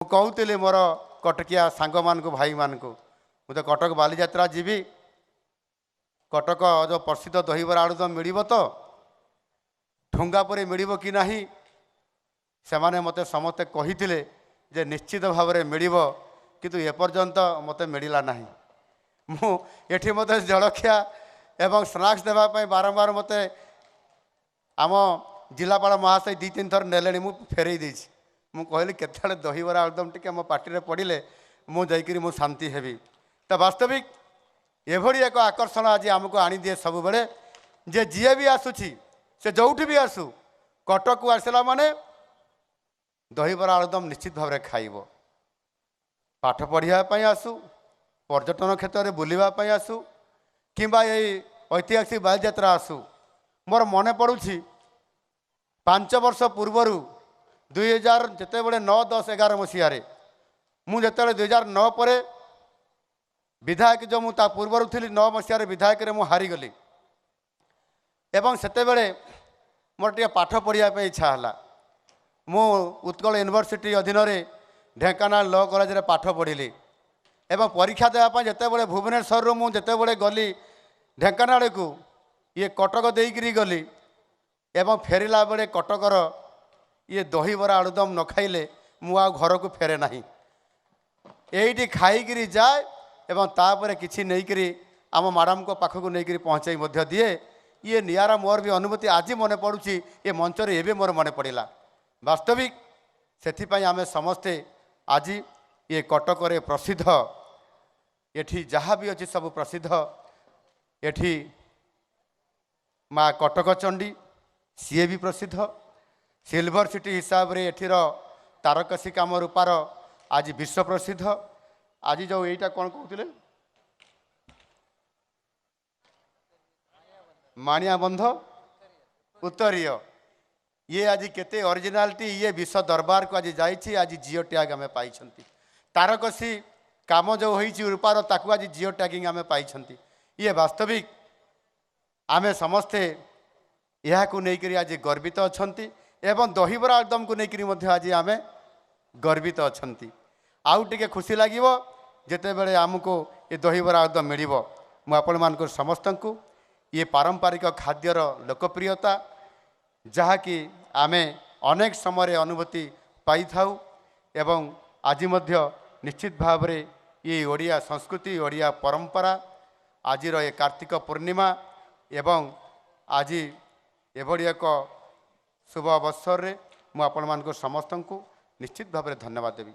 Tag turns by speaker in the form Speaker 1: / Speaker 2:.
Speaker 1: कहूली मोर कटकिया सांग मान भाई मान मुझे कटक बालीजात्रा जीवी कटक जो प्रसिद्ध दहीबरा आलुदम मिल तो ठुंगा पर मिल कि ना से मते समस्ते कही जे निश्चित भाव में मिल किंतु एपर्यंत मते मिलला ना मुझे मत जलखिया एवं स्नाक्स देवाई बारंबार मते आम जिलापाल महाशय 2-3 थर नेले मु फेरई देछि मु कहली केते दहीबरा आलुदम टिके मो पार्टी पड़े मुझे मु शांति हेबी तो वास्तविक एभली एक आकर्षण आज आमको आनी दिए सब बेले जे जी भी आसुची से जोठी भी आसू कटक को आसला माने दहीबरा आलुदम निश्चित भाव में खाइब पाठ पढ़ापी आसू पर्यटन क्षेत्र में बुलवाई आसू किंबा यही ऐतिहासिक बालीजात्रा आसू मोर मन पड़ुछि 5 वर्ष पूर्वर 2000 जिते बड़े 9, 10, 11 मसीह मुझे 2009 पर विधायक जो मुझा पूर्वर थी 9 मसीह विधायक मु हारीगली एवं सेतेबेले मोर टे पाठ पढ़ापी इच्छा है मु उत्कल यूनिवर्सिटी अधीन ढेंकानाल लॉ कॉलेज रे पाठ पढ़ी एवं परीक्षा देवाई जितेबाला भुवनेश्वर मुझे गली ढेंकानाल को ये कटक देकरी गली एवं फेरला बेले कटकर ये दहीबरा आलुदम न खाइले मु आ घर को फेरे ना यही खाईकि जाए एवं तापर किसी नहींकरी आम मैडम को पाखक नहीं पहुँचाई दिए ये नियारा मोर भी अनुभूति आज मन पड़ुछि ये मंचर एवं मोर मन पड़ा वास्तविक से आम समस्ते आज ये कटक प्रसिद्ध एठी जहाँ भी अच्छी सब प्रसिद्ध एठी माँ कटक चंडी सी भी प्रसिद्ध सिल्वर सिटी हिसाब रे एठीर तारकसी काम रूपार आज विश्व प्रसिद्ध आज जो यहीटा कौन कहते माणिया बंध उत्तरीय ये आज केते ओरिजिनालिटी ये विश्व दरबार को आज जाइए आज जिओ टैग आम पाई तारकसी काम जो होइछि रूपार ताकू आज जिओ टैगिंग आम पाई ये वास्तविक आमे समस्ते यह नहीं आज गर्वित अच्छा एवं दहीबरा आलुदम को लेकर आज आम गर्वित अच्छा आउ टे खुशी लगे जिते बड़े आमको ये दहीबरा आलुदम मिल मुझे समस्त को ये पारंपरिक खाद्यर लोकप्रियता जहाँकि आमे अनेक समय अनुभूति पाई थाउ एवं आज निश्चित भाव में ये ओडिया संस्कृति ओडिया परंपरा आज ये कार्तिक पूर्णिमा एवं आज एभली एक शुभ अवसर में मुझे समस्त को निश्चित भाव में धन्यवाद देवी।